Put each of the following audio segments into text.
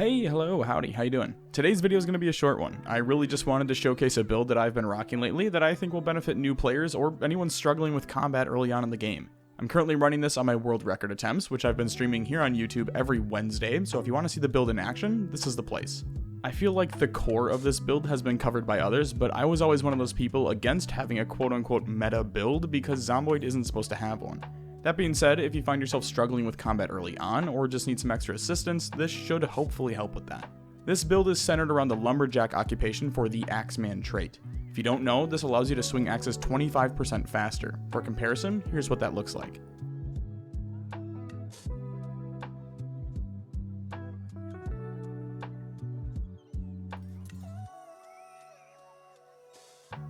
Hey, hello, howdy, how you doing? Today's video is going to be a short one. I really just wanted to showcase a build that I've been rocking lately that I think will benefit new players or anyone struggling with combat early on in the game. I'm currently running this on my world record attempts, which I've been streaming here on YouTube every Wednesday, so if you want to see the build in action, this is the place. I feel like the core of this build has been covered by others, but I was always one of those people against having a quote-unquote meta build because Zomboid isn't supposed to have one. That being said, if you find yourself struggling with combat early on, or just need some extra assistance, this should hopefully help with that. This build is centered around the Lumberjack occupation for the Axeman trait. If you don't know, this allows you to swing axes 25% faster. For comparison, here's what that looks like.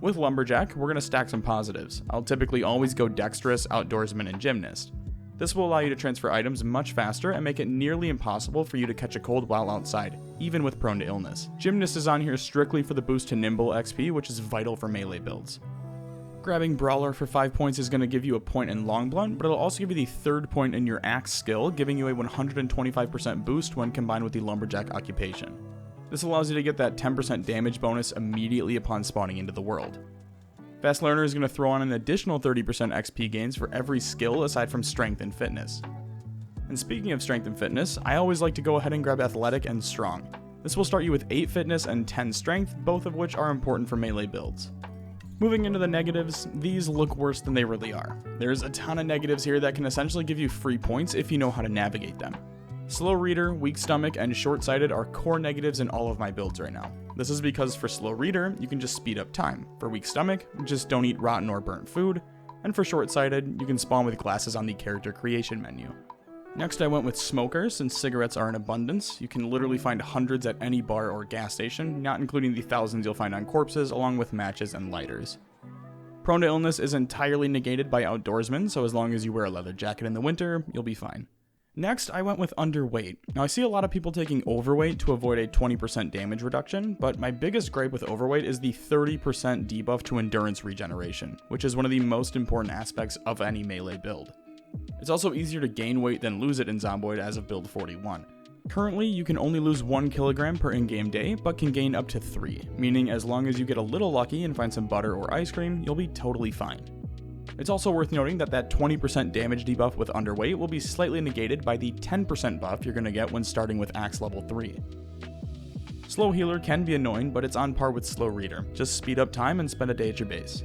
With Lumberjack, we're going to stack some positives. I'll typically always go Dexterous, Outdoorsman, and Gymnast. This will allow you to transfer items much faster and make it nearly impossible for you to catch a cold while outside, even with prone to illness. Gymnast is on here strictly for the boost to Nimble XP, which is vital for melee builds. Grabbing Brawler for 5 points is going to give you a point in Long Blunt, but it'll also give you the third point in your Axe skill, giving you a 125% boost when combined with the Lumberjack occupation. This allows you to get that 10% damage bonus immediately upon spawning into the world. Fast Learner is going to throw on an additional 30% XP gains for every skill aside from Strength and Fitness. And speaking of Strength and Fitness, I always like to go ahead and grab Athletic and Strong. This will start you with 8 Fitness and 10 Strength, both of which are important for melee builds. Moving into the negatives, these look worse than they really are. There's a ton of negatives here that can essentially give you free points if you know how to navigate them. Slow Reader, Weak Stomach, and Short-Sighted are core negatives in all of my builds right now. This is because for Slow Reader, you can just speed up time. For Weak Stomach, just don't eat rotten or burnt food. And for Short-Sighted, you can spawn with glasses on the character creation menu. Next I went with Smoker, since cigarettes are in abundance. You can literally find hundreds at any bar or gas station, not including the thousands you'll find on corpses, along with matches and lighters. Prone to illness is entirely negated by Outdoorsman, so as long as you wear a leather jacket in the winter, you'll be fine. Next, I went with Underweight. Now, I see a lot of people taking Overweight to avoid a 20% damage reduction, but my biggest gripe with Overweight is the 30% debuff to Endurance regeneration, which is one of the most important aspects of any melee build. It's also easier to gain weight than lose it in Zomboid as of build 41. Currently, you can only lose 1 kilogram per in-game day, but can gain up to 3, meaning as long as you get a little lucky and find some butter or ice cream, you'll be totally fine. It's also worth noting that 20% damage debuff with Underweight will be slightly negated by the 10% buff you're going to get when starting with Axe level 3. Slow Healer can be annoying, but it's on par with Slow Reader. Just speed up time and spend a day at your base.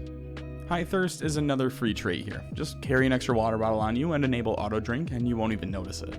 High Thirst is another free trait here. Just carry an extra water bottle on you and enable auto drink and you won't even notice it.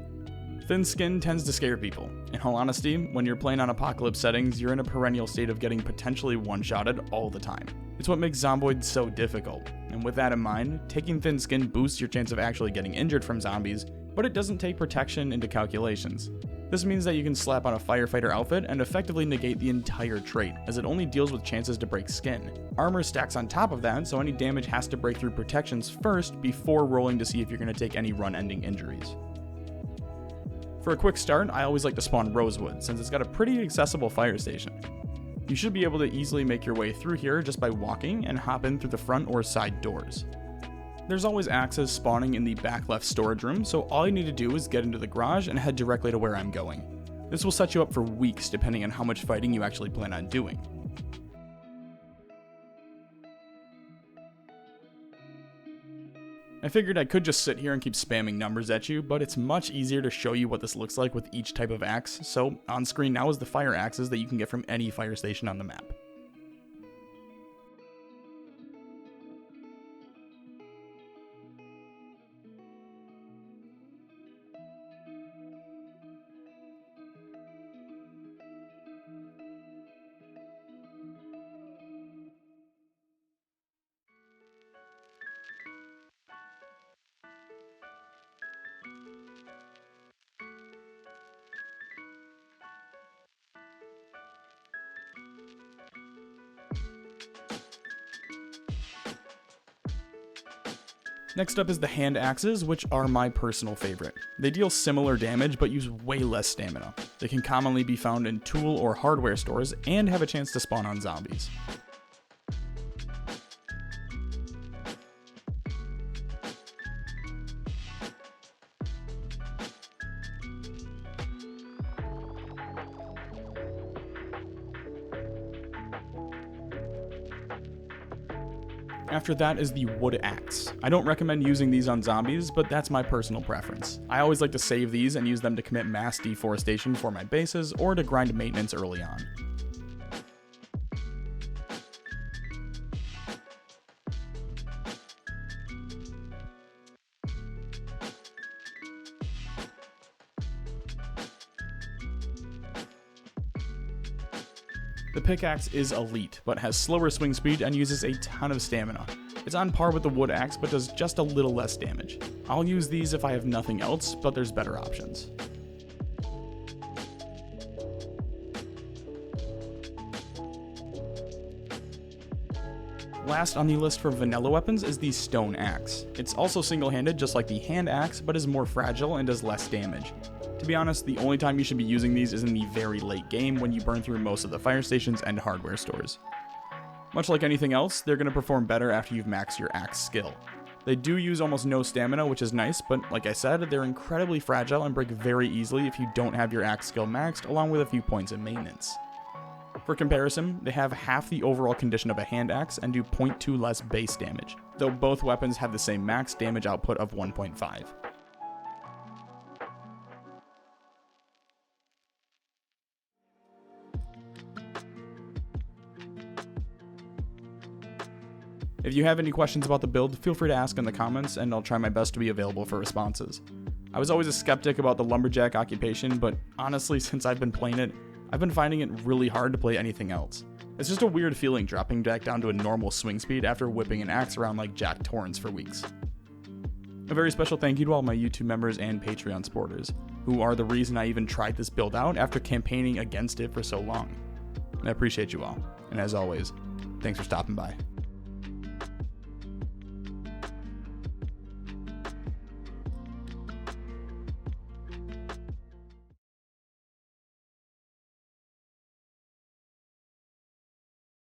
Thin Skin tends to scare people. In all honesty, when you're playing on apocalypse settings, you're in a perennial state of getting potentially one-shotted all the time. It's what makes Zomboid so difficult, and with that in mind, taking Thin Skin boosts your chance of actually getting injured from zombies, but it doesn't take protection into calculations. This means that you can slap on a firefighter outfit and effectively negate the entire trait, as it only deals with chances to break skin. Armor stacks on top of that, so any damage has to break through protections first before rolling to see if you're going to take any run-ending injuries. For a quick start, I always like to spawn Rosewood, since it's got a pretty accessible fire station. You should be able to easily make your way through here just by walking and hop in through the front or side doors. There's always axes spawning in the back left storage room, so all you need to do is get into the garage and head directly to where I'm going. This will set you up for weeks depending on how much fighting you actually plan on doing. I figured I could just sit here and keep spamming numbers at you, but it's much easier to show you what this looks like with each type of axe, so on screen now is the fire axes that you can get from any fire station on the map. Next up is the hand axes, which are my personal favorite. They deal similar damage but use way less stamina. They can commonly be found in tool or hardware stores and have a chance to spawn on zombies. After that is the wood axe. I don't recommend using these on zombies, but that's my personal preference. I always like to save these and use them to commit mass deforestation for my bases or to grind maintenance early on. The pickaxe is elite, but has slower swing speed and uses a ton of stamina. It's on par with the wood axe, but does just a little less damage. I'll use these if I have nothing else, but there's better options. Last on the list for vanilla weapons is the stone axe. It's also single-handed just like the hand axe, but is more fragile and does less damage. To be honest, the only time you should be using these is in the very late game when you burn through most of the fire stations and hardware stores. Much like anything else, they're going to perform better after you've maxed your axe skill. They do use almost no stamina, which is nice, but like I said, they're incredibly fragile and break very easily if you don't have your axe skill maxed, along with a few points in maintenance. For comparison, they have half the overall condition of a hand axe and do 0.2 less base damage, though both weapons have the same max damage output of 1.5. If you have any questions about the build, feel free to ask in the comments, and I'll try my best to be available for responses. I was always a skeptic about the lumberjack occupation, but honestly, since I've been playing it, I've been finding it really hard to play anything else. It's just a weird feeling dropping back down to a normal swing speed after whipping an axe around like Jack Torrance for weeks. A very special thank you to all my YouTube members and Patreon supporters, who are the reason I even tried this build out after campaigning against it for so long. I appreciate you all, and as always, thanks for stopping by.